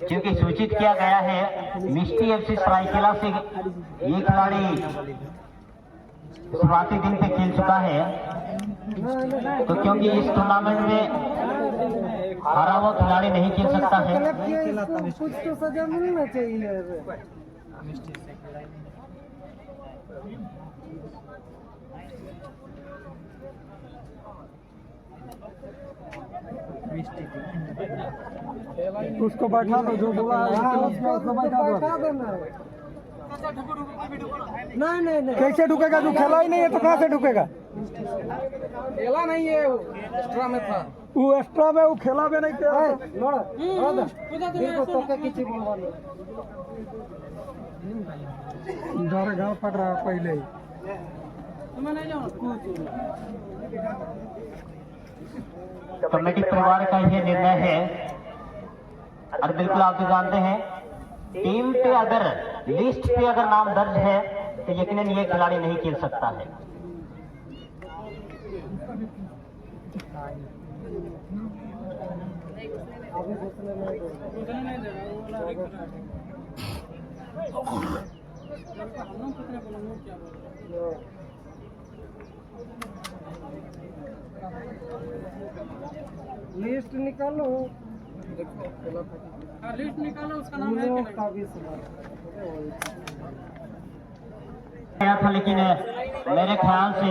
क्योंकि सूचित किया गया है मिष्टी एफसी सरायकेला से ये खिलाड़ी शुरुआती दिन पे खेल चुका है, तो क्योंकि इस टूर्नामेंट में हारा हुआ खिलाड़ी नहीं खेल सकता है। कुछ तो सजा मिलना चाहिए। उसको बैठा दो, जो बोला उसको बैठा दो। नहीं कैसे ढुकेगा? जो खेला ही नहीं है तो कहाँ से ढुकेगा? खेला नहीं है, वो एक्स्ट्रा में था। वो एक्स्ट्रा में वो खेला भी नहीं किया। इधर गाँव पड़ रहा है पहले ही। कमेटी परिवार का यह निर्णय है, और बिल्कुल आप तो जानते हैं टीम पे अगर लिस्ट पे अगर नाम दर्ज है तो यकीनन ये खिलाड़ी नहीं खेल सकता है। लिस्ट निकालो, लिस्ट निकालो, उसका नाम है था, लेकिन मेरे ख्याल से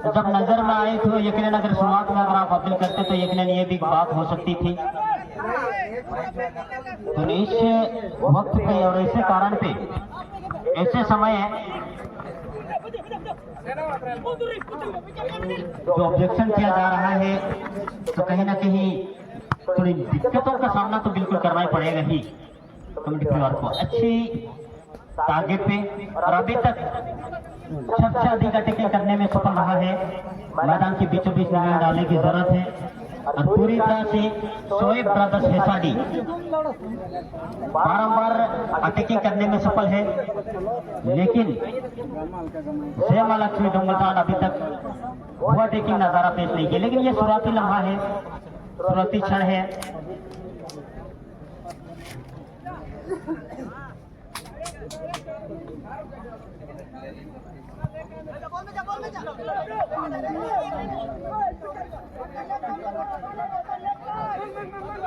जब नजर में आए तो यकीनन अगर शुरुआत में अगर आप अपील करते तो यकीनन ये भी बात हो सकती थी। तो इस वक्त पे और ऐसे कारण पे ऐसे समय जो ऑब्जेक्शन किया जा रहा है तो कहीं ना कहीं थोड़ी दिक्कतों का सामना तो बिल्कुल करना ही पड़ेगा ही कमेटी परिवार को। अच्छी टारगेट पे और अभी तक सबसे अधिक अटैकिंग करने में सफल रहा है। मैदान के बीचों बीच निगाह डालने की जरूरत है और पूरी तरह से शोएब ब्रदर्स हेसाडी बारंबार अटैकिंग करने में सफल है, लेकिन महालक्ष्मी डोंगलताड़ अभी तक वो अटैकिंग नजारा पेश नहीं किया। लेकिन ये शुरुआती लम्हा है, शुरुआती क्षण है।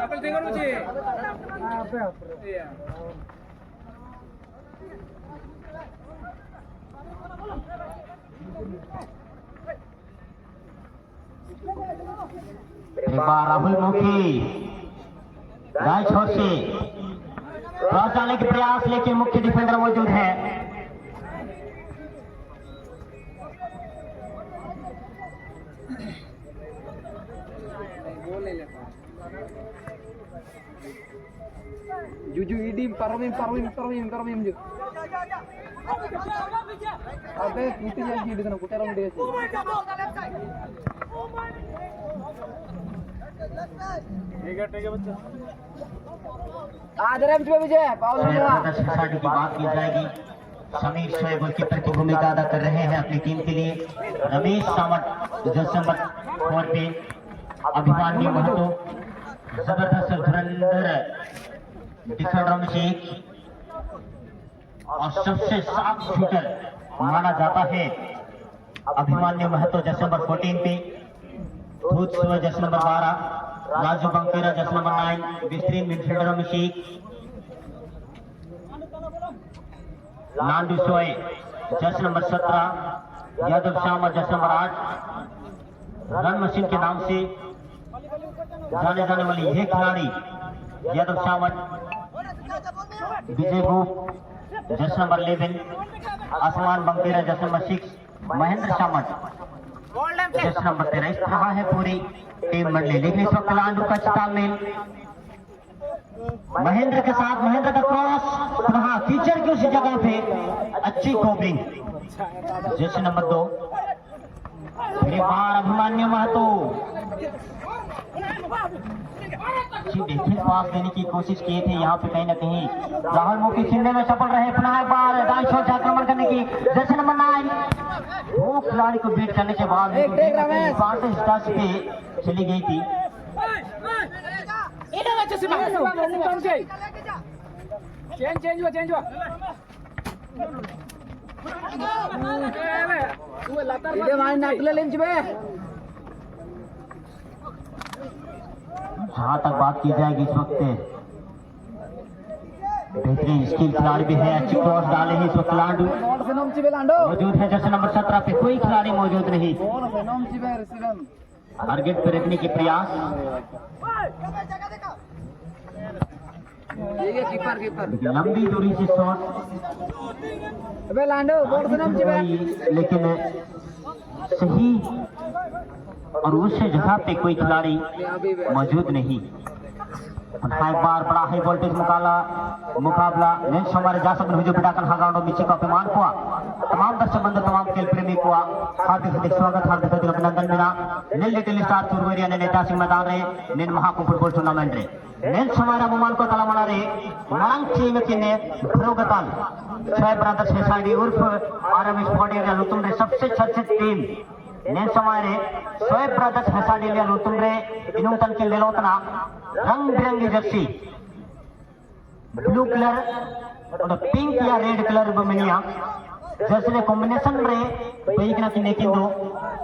Apel dengar uji. Iya. Rahul मुखी राय छोर से क्रॉस डालने के प्रयास, लेकिन मुख्य डिफेंडर मौजूद है। Juju ini parwim ju. Ada putih lagi dengan putaran dia sih. ठीक है बच्चा। आदर एम विजय की बात की जाएगी। समीर शोएब गोलकीपर की भूमिका अदा कर रहे हैं अपनी टीम के लिए। रमेश सावंत जसंबर फोर पे, अभिमान्यु महतो जबरदस्त धुरंधर डिफेंडर शेख और सबसे साफ शूटर माना जाता है अभिमान्यु महतो जसंबर 14 पे, धूत सुबह जस नंबर 12, राजू बंकेरा जस नंबर 9, बेहतरीन मिडफील्डर में शेख, लांडू सोए जस नंबर 17, यादव श्याम जस नंबर 8। रन मशीन के नाम से जाने जाने वाली यह खिलाड़ी यादव श्याम, विजय गुप्त जस नंबर 11, आसमान बंकेरा जस नंबर 6, महेंद्र शामत जस नंबर 13। इस तरह है पूरी टीम मंडली। लेकिन इस वक्त लांडू का तालमेल महेंद्र के साथ, महेंद्र का क्रॉस वहां फीचर की उसी जगह पे अच्छी कवरिंग जस नंबर 2, फिर बार अभिमान्यु महतो देखिए पास देने की कोशिश किए थे, यहाँ पे कहीं ना कहीं राहुल मुखी छीनने में सफल रहे। पुनः एक बार दाएं छोर से आक्रमण करने की जर्सी नंबर 9, वो खिलाड़ी को बीट करने के बाद पे चली गई थी। चेंज हुआ जहाँ तक बात की जाएगी इस वक्त बेहतरीन स्किल खिलाड़ी भी है, अच्छी क्रॉस डाले ही इस वक्त लांडू मौजूद है। जैसे नंबर 17 पे कोई खिलाड़ी मौजूद नहीं, टारगेट पे रखने की प्रयास। लंबी दूरी से शॉट, लेकिन सही और उस जगह पे कोई खिलाड़ी मौजूद नहीं। एक बार बड़ा हाई वोल्टेज मुकाबला नेक्स्ट हमारे जा सकते हुए बिटाकन हागाउंडो मिची का अभिमान हुआ। तमाम दर्शक बंधु, तमाम खेल प्रेमी को हार्दिक स्वागत, हार्दिक अभिनंदन मेरा। नेल लिटिल स्टार चुरवेरिया ने नेता सिंह मैदान रे नेन महाकु फुटबॉल टूर्नामेंट रे नेक्स्ट हमारा मोमान को तला मना रे मरंग टीम के ने प्रोगताल छह ब्रदर्स है साइडी उर्फ आरएम स्पोर्टिंग या लुतुम रे सबसे चर्चित टीम नेक्स्ट हमारे शोएब ब्रदर्स हैसाडी लिया लुतुम रे इनुम तन के लेलोतना रंग बिरंगी जर्सी ब्लू कलर और पिंक या रेड कलर बमिनिया जर्सी कॉम्बिनेशन रे बैगना की नेकिंदो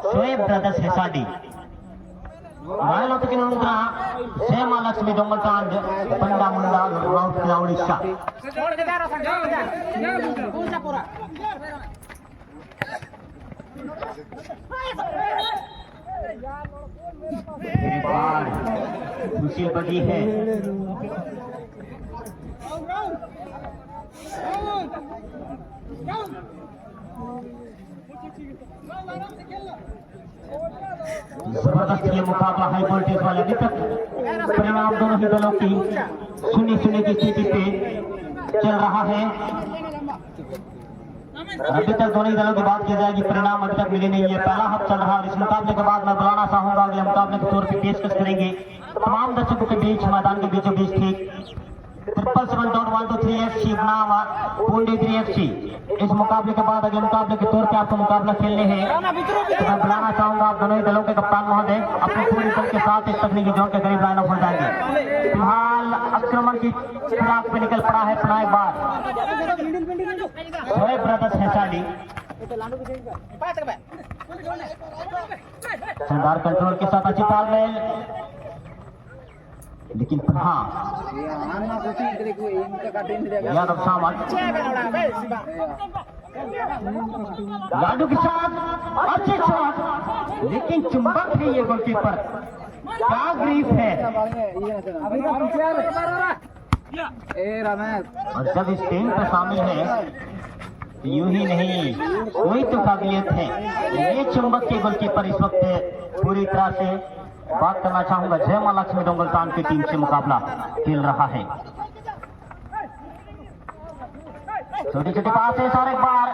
शोएब ब्रदर्स हैसाडी रायलो तक नुंद्रा सेमा लक्ष्मी दोंगलकांड पंडा मुंडा राउत क्लाउडिशा खुशी बड़ी है। जबरदस्त ये मुकाबला हाई वोल्टेज वाले। अभी तक परिणाम दोनों ही दलों की सुनी की स्थिति पे चल रहा है। अभी तक दोनों ही दलों की बात की जाएगी, परिणाम अभी तक मिले नहीं है। पहला हाफ चल रहा है। इस मुकाबले के बाद मैं बुलाना चाहूंगा अगले मुकाबले के तौर पर पेशकश करेंगे तमाम दर्शकों के बीच मैदान के बीचों बीच ठीक 777.123 बनावा पूंडी 3FC। इस मुकाबले के बाद अगले मुकाबले के तौर पे आपको मुकाबला खेलने हैं। तो मैं बुलाना चाहूंगा आप दोनों ही दलों के कप्तान महोदय अपनी पूरी दल के साथ इस तकनीकी जोन के करीब लाइन अप हो जाएंगे। फिलहाल आक्रमण की फिराक पे निकल पड़ा है पुनः एक बार शोएब ब्रदर्स हैसाडी। शानदार कंट्रोल के साथ अच्छी तालमेल, लेकिन हाँ यादव सामंत लाडू के साथ अच्छे शॉट, लेकिन चुंबक है ये गोलकीपर, क्या ग्रीफ है। और जब इस टीम पे शामिल है यूं ही नहीं कोई तो काबिलियत है। ये चुंबक के गोलकीपर इस वक्त पूरी तरह से बात करना चाहूंगा जय मां लक्ष्मी डोंगलतान की टीम से मुकाबला खेल रहा है। छोटी छोटी पास है और एक बार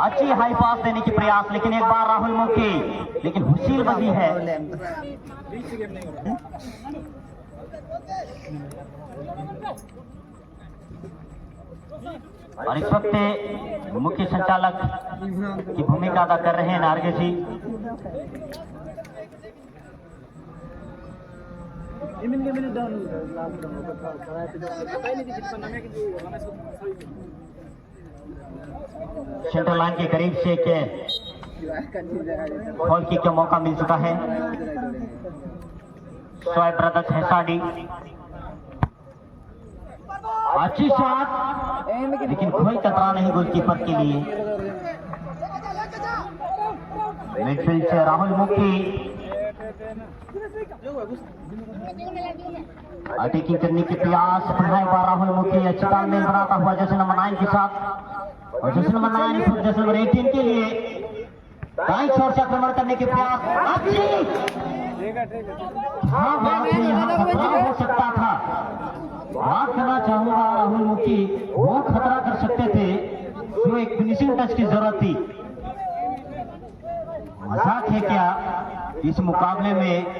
अच्छी हाई पास देने की प्रयास, लेकिन एक बार राहुल मुखी, लेकिन हुशील बजी है। और इस वक्त मुख्य संचालक की भूमिका अदा कर रहे हैं नारगे जी। सेंट्रल लाइन के करीब से बॉल किक का मौका मिल चुका है। शोएब ब्रदर्स हैसाडी अच्छी शॉट, लेकिन कोई खतरा नहीं गोलकीपर के लिए। मिडफील्ड से राहुल मुखी अटैकिंग करने की प्रयास, राहुल मुखी अच्छी तालमेल बनाता हुआ जैसे नंबर 9 के साथ, और जैसे नंबर 9 जैसे नंबर 18 के लिए दाईं छोर से आक्रमण करने की प्रयास। अच्छी हाँ बात यहाँ खतरा हो सकता था। बात करना चाहूंगा राहुल मुखी वो खतरा कर सकते थे, जो एक फिनिशिंग टच की जरूरत थी। मजाक है क्या इस मुकाबले में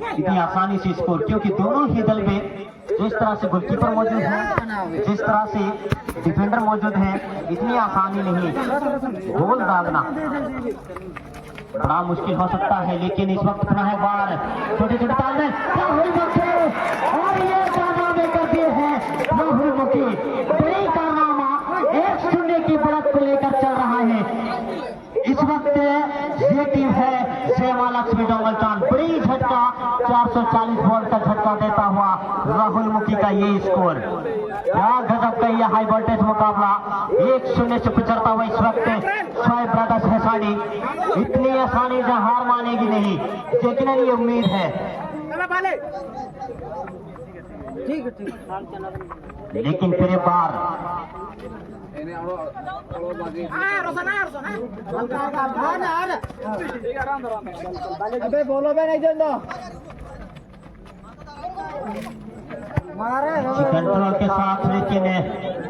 इतनी आसानी से स्कोर, क्योंकि दोनों ही दल में जिस तरह से गोलकीपर मौजूद है, जिस तरह से डिफेंडर मौजूद है, इतनी आसानी नहीं गोल दागना। बड़ा मुश्किल हो सकता है, लेकिन इस वक्त पुनः है बार छोटे छोटे ताल में राहुल मुखी, और ये कारनामे करते हैं राहुल मुखी। बड़ी कारनामा 1-0 की बढ़त को लेकर चल रहा है। इस वक्त ये टीम है सेवा लक्ष्मी डोंगलचांद। बड़ी झटका 440 बॉल का झटका देता हुआ राहुल मुखी का ये स्कोर। क्या गजब का यह हाई वोल्टेज मुकाबला 1-0 से पिछड़ता हुआ इस वक्त शोएब ब्रदर्स हैसानी इतनी आसानी से हार मानेगी नहीं, लेकिन ये उम्मीद है। लेकिन फिर एक बार अबे बोलो बे नहीं दो कंट्रोल के साथ, लेकिन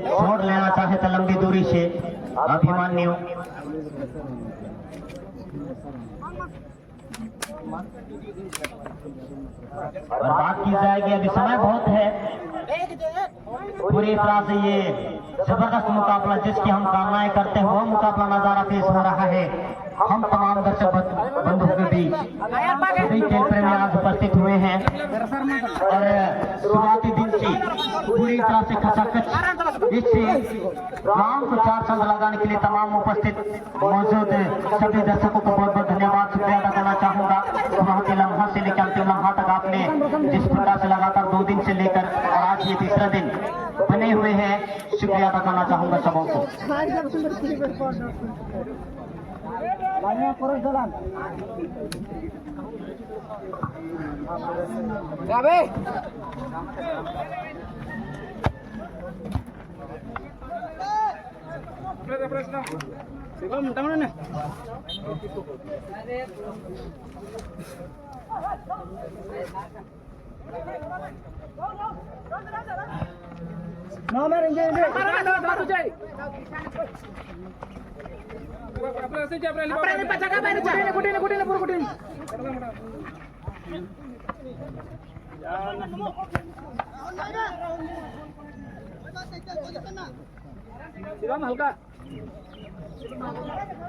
छोड़ लेना चाहे तो लंबी दूरी से अभिमन्यु। और बात की जाएगी, अभी समय बहुत है, पूरी तरह से ये जबरदस्त मुकाबला जिसकी हम कामनाएं करते हैं वो मुकाबला नजारा पेश हो रहा है। हम तमाम दर्शक बंधुओं के बीच सभी खेल प्रेमी आज उपस्थित हुए हैं और शुरुआती दिन से पूरी तरह से खचाखच इससे गांव को 4 चंद लगाने के लिए तमाम उपस्थित मौजूद सभी दर्शकों को बहुत बहुत धन्यवाद शुक्रिया अदा करना चाहूंगा। शुरुआती लम्हा से लेकर अंतिम लम्हा तक आपने जिस प्रकार से लगातार 2 दिन से लेकर और आज ये तीसरा दिन बने हुए हैं, शुक्रिया अदा करना चाहूंगा सबों को।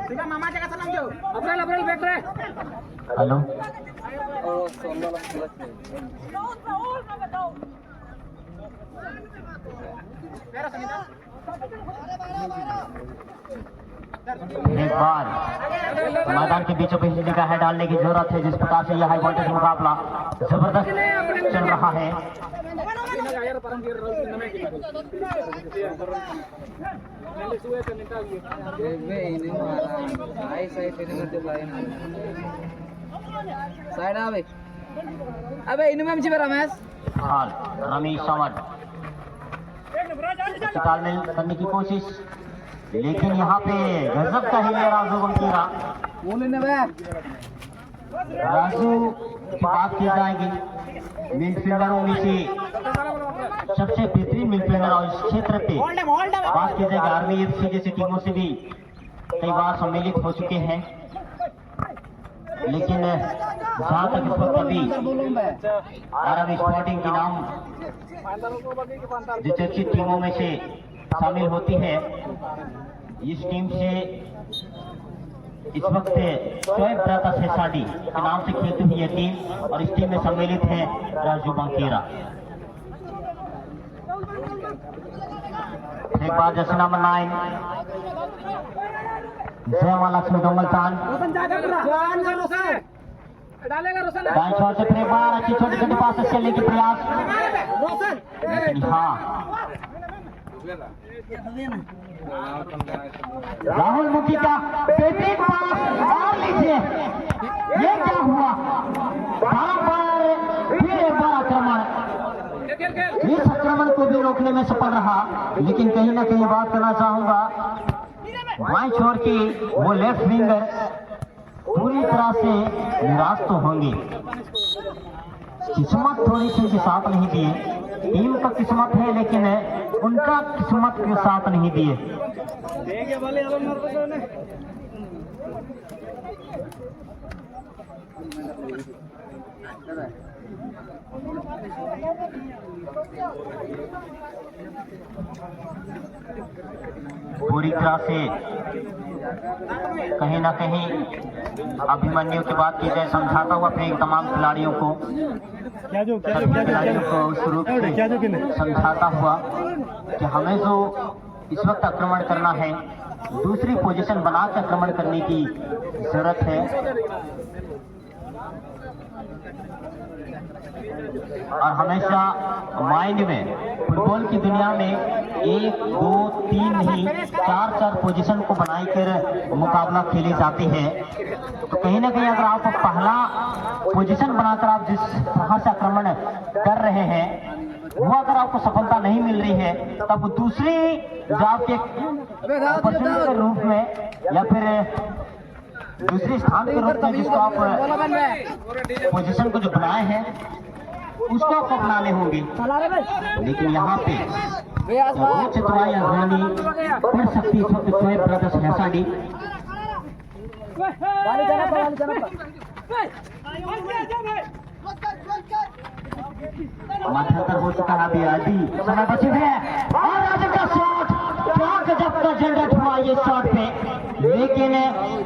हल्का मामा जगह सलाम जो अप्रैल अप्रैल बैठ रहे। हेलो एक बार मैदान के बीचों बीच निगाह है डालने की जरूरत है। जिस प्रकार से यह हाई वोल्टेज मुकाबला जबरदस्त चल रहा है, अबे इन में रमेश हाल रमेश समर तालमेल करने की कोशिश, लेकिन यहाँ पे गजब का हिले राजू बंकीरा। राजू की बात की जाएगी मिडफील्डरों में से सबसे बेहतरीन मिडफील्डर और इस क्षेत्र पे बात की जाएगी आर्मी एफसी जैसी टीमों से भी कई बार सम्मिलित हो चुके हैं, लेकिन जहाँ तक इस वक्त अभी अरब स्पोर्टिंग की नाम जो चर्चित टीमों में से शामिल होती है, इस टीम से इस वक्त शोएब ब्रदर्स हैसानी के नाम से खेलती हुई यह टीम और इस टीम में सम्मिलित है राजू बंकीरा। एक बार जैसे नंबर 9 सेवा लक्ष्मी डोंगलचांद दाएं छोर से फिर एक बार अच्छी छोटी छोटी पास खेलने की प्रयास। हाँ राहुल मुखी का बेहतरीन पास और लीजिए, ये क्या हुआ? फिर एक बार आक्रमण, इस आक्रमण को भी रोकने में सफल रहा, लेकिन कहीं ना कहीं बात करना चाहूंगा बाएं छोर की वो लेफ्ट विंगर पूरी तरह से निराश तो होंगे। किस्मत थोड़ी सी उनके साथ नहीं दिए, टीम का किस्मत है लेकिन उनका किस्मत के साथ नहीं दिए। पूरी तरह से कहीं ना कहीं अभिमन्यु की बात की जाए, समझाता हुआ फेंक तमाम खिलाड़ियों को उस रूप से समझाता हुआ कि हमें जो इस वक्त आक्रमण करना है, दूसरी पोजीशन बना के आक्रमण करने की जरूरत है। और हमेशा माइंड में फुटबॉल की दुनिया में 1, 2, 3 नहीं 4 पोजीशन को बनाकर मुकाबला खेली जाती है। तो कहीं ना कहीं अगर आप पहला पोजीशन बनाकर आप जिस तरह से आक्रमण कर रहे हैं, वो अगर आपको सफलता नहीं मिल रही है, तब दूसरी जो आपके अपॉर्चुनिटी के रूप में या फिर दूसरे स्थान के रूप में जिसको आप पोजीशन को जो बनाए हैं उसको आपको अपनाने होंगे। लेकिन यहाँ पे चतुराई आजमानी पड़ सकती है शोएब ब्रदर्स हैसाडी। मध्यंतर हो चुका है अभी, आदि समय बचे है और राजन का शॉट, क्या गजब का जनरेट हुआ ये शॉट पे, लेकिन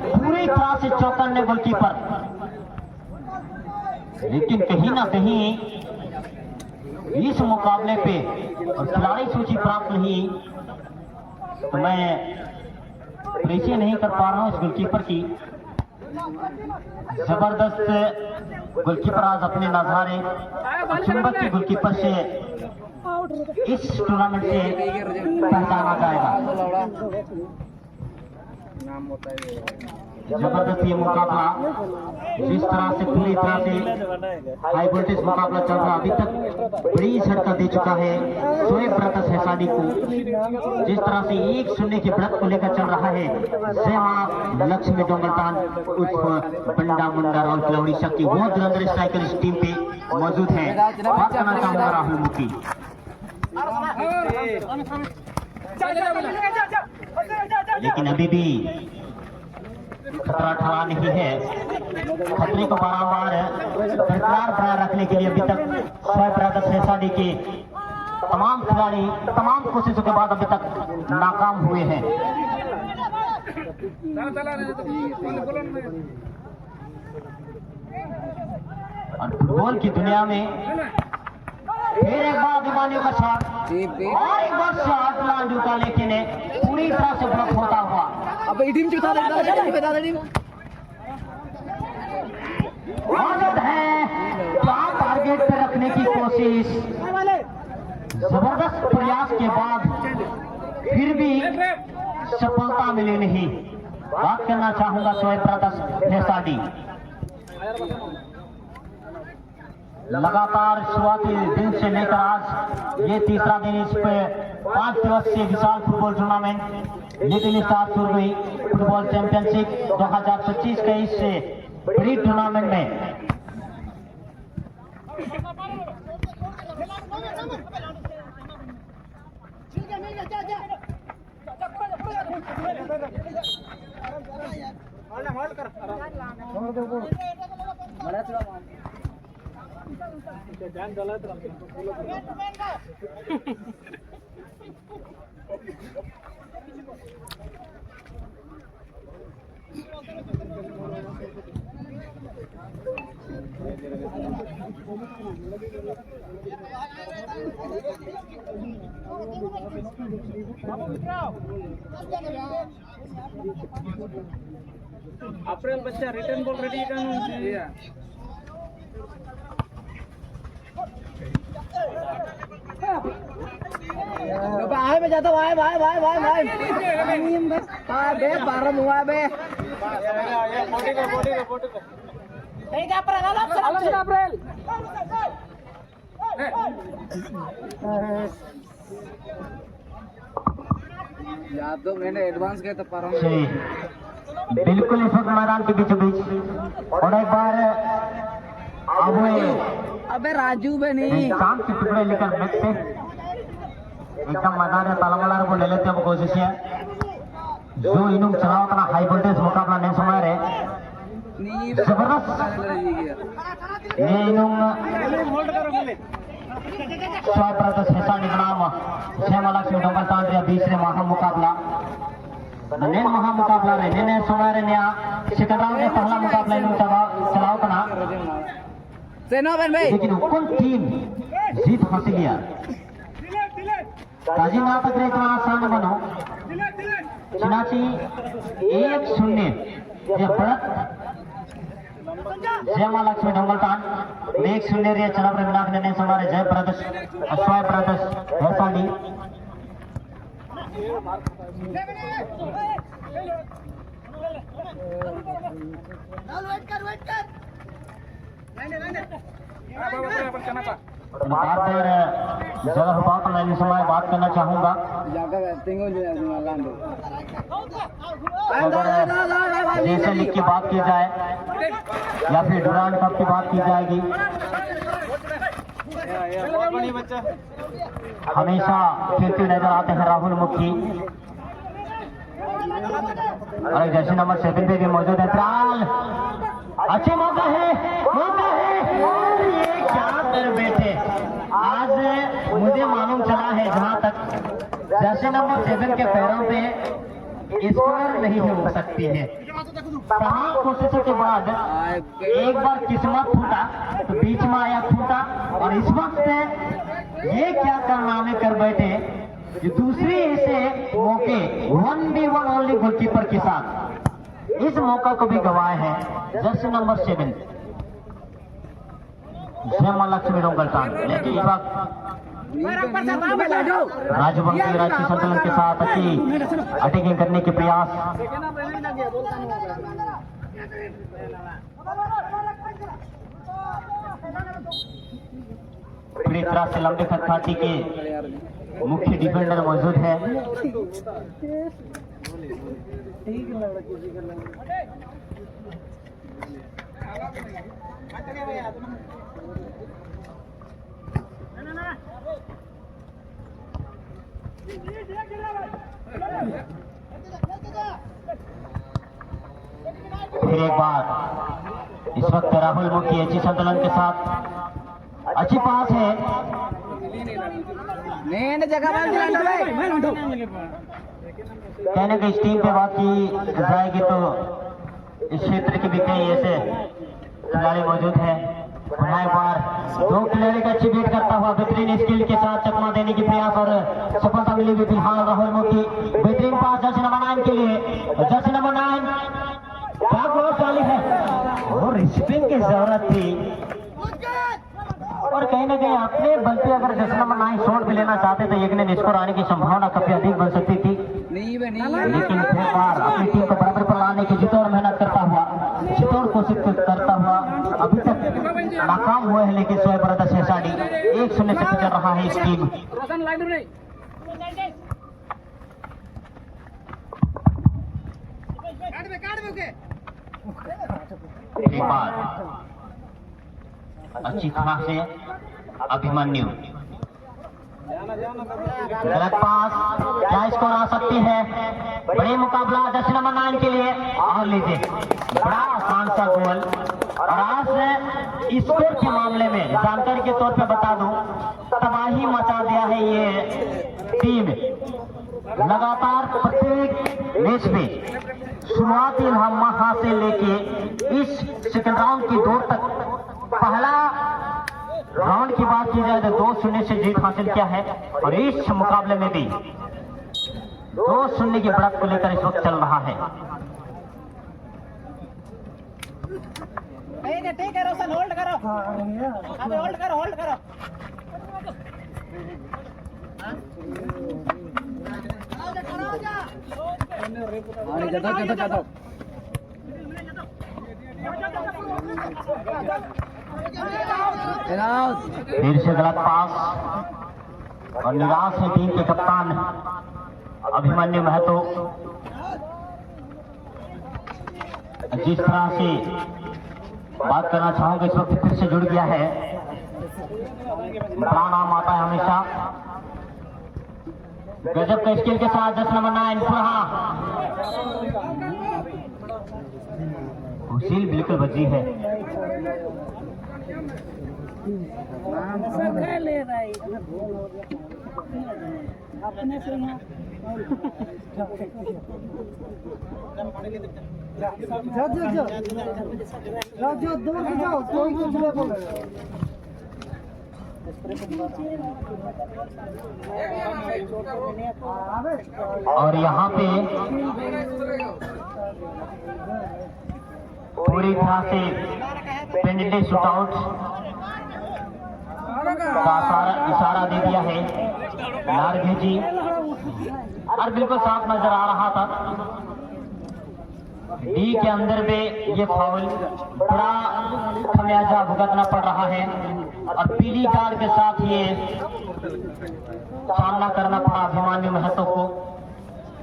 पूरी तरह से चौकन्ने गोलकीपर। लेकिन कहीं ना कहीं इस मुकाबले पे खिलाड़ी सूची प्राप्त नहीं, तो मैं प्रेसी नहीं कर पा रहा हूं इस गोलकीपर की। जबरदस्त गोलकीपर आज अपने नजारे चुंबक के गोलकीपर से इस टूर्नामेंट से पहचाना जाएगा। जबरदस्त ये मुकाबला, जिस तरह से पूरी तरह से हाई वोल्टेज मुकाबला चल रहा, अभी तक बड़ी झटका दे चुका है शोएब ब्रदर्स हैसाडी को। जिस तरह से 1-0 की बढ़त को लेकर चल रहा है, लक्ष्मी डोंगरतान उर्फ बंडा मुंडा और खिलाड़ी शक्ति, वो धुरंधर स्ट्राइकर इस टीम पे मौजूद है। बात करना चाहूंगा राहुल मुखी। लेकिन अभी भी खतरा ठहरा नहीं है। खतरे को बारंबार बरकरार बनाए रखने के लिए अभी तक शोएब ब्रदर्स हैसाडी के तमाम खिलाड़ी तमाम कोशिशों के बाद अभी तक नाकाम हुए हैं। और फुटबॉल की दुनिया में फिर एक बार अभिमानियों का शॉट और एक बार शॉट लांडू का, लेकिन पूरी तरह से ब्लॉक होता हुआ। अब टीम मदद है टारगेट पे रखने की कोशिश, जबरदस्त प्रयास के बाद फिर भी सफलता मिली नहीं। बात करना चाहूंगा शोएब ब्रदर्स हैसाडी। लगातार शुरुआती दिन से लेकर आज ये तीसरा दिन, इस पे 5 दिवसीय विशाल football tournament little star Surabhi football championship 2025 के इस बड़ी टूर्नामेंट में अप्रैल बच्चा return ball ready kan iya भाई में जाता भाई भाई भाई भाई भाई बे 12 हुआ बे फोटो को नहीं क्या पर अलग अप्रैल याद दो मैंने एडवांस किया था पर बिल्कुल इस वक्त मैदान के बीचों बीच और एक बार अबे राजू बे नहीं काम के टुकड़े लेकर बैठते एकदम मैदान में तलमलार को ले लेते हैं कोशिश है जो इनिंग चलाओ अपना हाई वोल्टेज मुकाबला नहीं समय रहे जबरदस्त ये इनिंग शोएब ब्रदर्स हैसाडी बनाम लक्ष्मी डोंगरतान रे बीच रे महा मुकाबला नेन महा मुकाबला रे नेने सुमारे ने सिकंदराव ने पहला मुकाबला नु चलाओ कना सेनो बन भाई लेकिन कौन टीम जीत हासिल किया काजी ना तक रे इतना आसान बनो चिनाची 1-0 जे बढ़त जयमा लक्ष्मी डोंगलतान 1-0 रे चला प्रविनाक ने सुमारे जय प्रदर्श अश्वय प्रदर्श वैसाली जगह बात मैं इस समय बात करना चाहूंगा जैसे लीग की बात की जाए या फिर डुरांड कप की बात की जाएगी हमेशा खेलते नजर आते हैं राहुल मुखी और जर्सी नंबर 7 पे भी मौजूद है प्राल अच्छे मौका है और ये क्या कर बैठे आज मुझे मालूम चला है जहां तक जर्सी नंबर 7 के पैरों पे स्कोर नहीं हो सकती है तमाम कोशिशों के बाद एक बार किस्मत फूटा तो बीच में आया फूटा और इस वक्त ये क्या कारनामे कर बैठे जो दूसरी ऐसे मौके 1v1 ओनली गोलकीपर के साथ इस मौका को भी गवाए हैं जर्सी नंबर 7 जयमा लक्ष्मी डोंगलतान लेकिन इस वक्त राजवंशी राष्ट्रीय संतुलन के साथ अच्छी अटैकिंग करने के प्रयास पूरी तरह से लंबे खतखाती के मुख्य डिफेंडर मौजूद है फिर एक बार इस वक्त राहुल मुखी अच्छी संतुलन के साथ अच्छी पास है कहने की इस टीम पे बात की जाएगी तो इस क्षेत्र के भी कई ऐसे खिलाड़ी मौजूद हैं एक बार दो खिलाड़ी का अच्छी बीट करता हुआ बेहतरीन स्किल के साथ चकमा देने की प्रयास और सफलता मिली भी फिलहाल राहुल मुखी बेहतरीन पास जर्सी नंबर 9 के लिए जर्सी नंबर 9 क्या क्रॉस वाली है और रिस्पिंग की जरूरत थी और कहीं ना कहीं अपने बल पे अगर जर्सी नंबर 9 शॉट भी लेना चाहते तो एक ने स्कोर आने की संभावना काफी अधिक बन सकती थी लेकिन फिर बार अपनी टीम को बराबर पर लाने की जितोड़ मेहनत करता हुआ जितोड़ कोशिश करता हुआ अभी तक नाकाम हुए हैं लेकिन सोए ब्रदर्स हेसाडी 1-0 से चल रहा है इस टीम एक बार अच्छी तरह से अभिमन्यु गलत पास क्या स्कोर आ सकती है बड़ी मुकाबला जर्सी नंबर 9 के लिए और लीजिए बड़ा आसान सा गोल और आज स्कोर के मामले में जानकारी के तौर पे बता दूं तबाही मचा दिया है ये टीम लगातार प्रत्येक मैच में शुरुआती लम्हा से लेके इस सेकंड राउंड की दौर तक पहला राउंड की बात की जाए तो 2-0 से जीत हासिल किया है और इस मुकाबले में भी 2-0 की बढ़त को लेकर इस वक्त चल रहा है ठीक है रोशन होल्ड करो अबे होल्ड करो जाओ फिर से गलत पास और निराश है टीम के कप्तान अभिमन्यु महतो जिस तरह से बात करना चाहूंगा इस वक्त फिर से जुड़ गया है बड़ा नाम आता है हमेशा गजब का स्किल के साथ जर्सी नंबर 9 हुसील बिल्कुल बची है ले भाई अपने से जाओ दूर से जाओ कोई कुछ नहीं बोले और यहाँ पे पूरी तरह से पेनल्टी शूटआउट का इशारा दे दिया है नारघे जी, और बिल्कुल साफ नजर आ रहा था। डी के अंदर में ये फाउल बड़ा खमियाजा भुगतना पड़ रहा है और पीली कार्ड के साथ ये सामना करना पड़ा अभिमान्यु महतो को।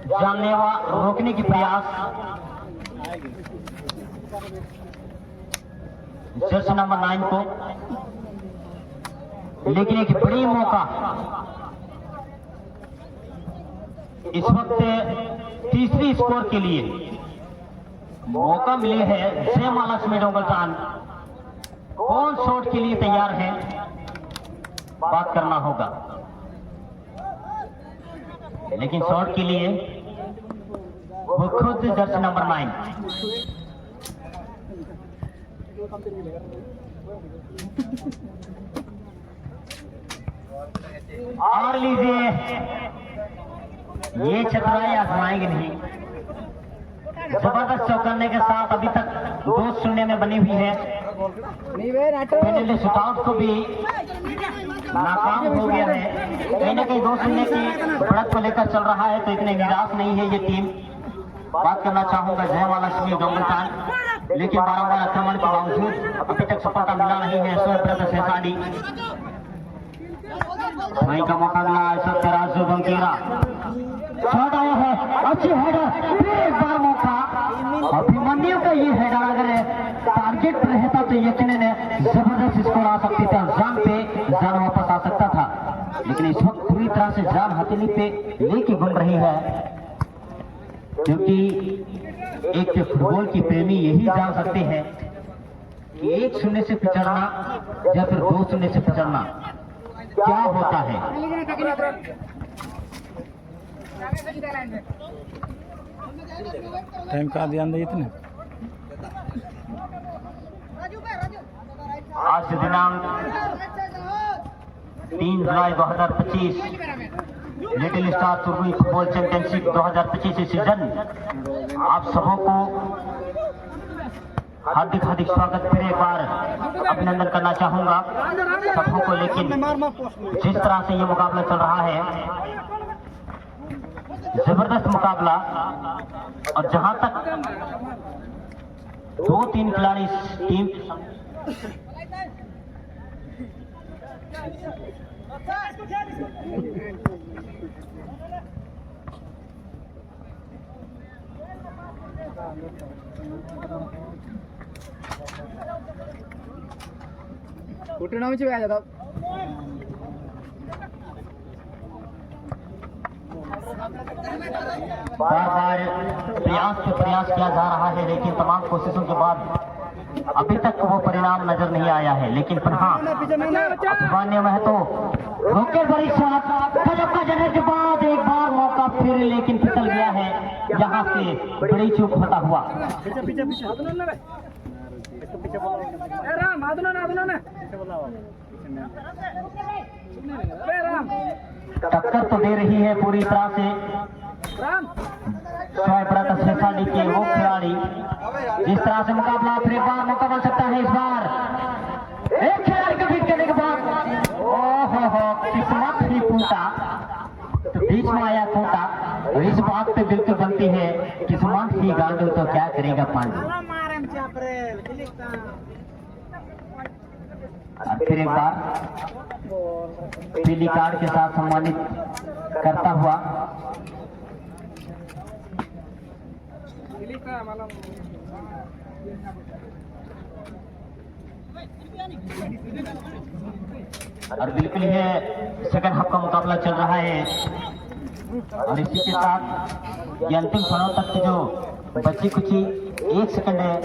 जानलेवा रोकने की प्रयास जर्सी नंबर 9 को, लेकिन एक बड़ी मौका इस वक्त तीसरी स्कोर के लिए मौका मिली है। जयमालक्ष्मी डोंगलतान कौन शॉट के लिए तैयार है, बात करना होगा। लेकिन शॉट के लिए वो खुद जर्सी नंबर 9 और लीजिए, ये चतुराई आजमाएंगे नहीं। जबरदस्त चौकन्ने के साथ अभी तक 2-0 में बनी हुई है। पेनल्टी शूटआउट को भी नाकाम हो गया है। कहीं ना कहीं 2-0 की बढ़त को लेकर चल रहा है, तो इतने निराश नहीं है ये टीम। बात करना चाहूंगा जयमालक्ष्मी डोंगलतान, लेकिन बारंबार आक्रमण के बावजूद अभी तक सफलता मिला नहीं है। स्वयं शेषाडी वहीं का मौका मिला इस वक्त राजू बंकेरा, शॉट आया है, अच्छी हेडर, फिर एक बार मौका। अभिमन्यु का ये हेडर अगर टारगेट पर रहता तो यकीनन जबरदस्त स्कोर आ सकती थी, जान पे जान वापस आ सकता था। लेकिन इस वक्त पूरी तरह से जान हथेली पे लेके घूम रही है, क्योंकि एक फुटबॉल की प्रेमी यही जान सकते हैं कि 1-0 से पिछड़ना या फिर 2-0 से पिछड़ना क्या होता है। टाइम का ध्यान दे इतने आज से दिनांक 3 जुलाई 2025 little star Surabhi football championship 2025 season आप सबों को हार्दिक स्वागत फिर एक बार अभिनंदन करना चाहूंगा सबों को। लेकिन जिस तरह से ये मुकाबला चल रहा है, जबरदस्त मुकाबला, और जहां तक 2-3 खिलाड़ी टीम घुटना में आ जाता। बार प्रयास किया जा रहा है, लेकिन तमाम कोशिशों के बाद अभी तक वो परिणाम नजर नहीं आया है। लेकिन फिर हाँ, अभिमान्यु महतो रोके बड़ी शॉट, गजब का जगह के बाद एक बार मौका फिर, लेकिन फिसल गया है। यहाँ से बड़ी चूक होता हुआ टक्कर तो दे रही है पूरी तरह से शेषाडी के वो खिलाड़ी। जिस तरह से मुकाबला फिर एक बार मौका बन सकता है। इस बार एक खिलाड़ी को बीट करने के बाद ओहो किस्मत ही फूटा, तो बीच में आया फूटा। और इस बात पे बिल्कुल बनती है किस्मत ही गांडू, तो क्या करेगा पांडु। फिर एक बार पीली कार्ड के साथ सम्मानित करता हुआ और बिल्कुल ये सेकंड हाफ का मुकाबला चल रहा है। और इसी के साथ ये अंतिम क्षणों तक जो बची कुछ 1 सेकंड है।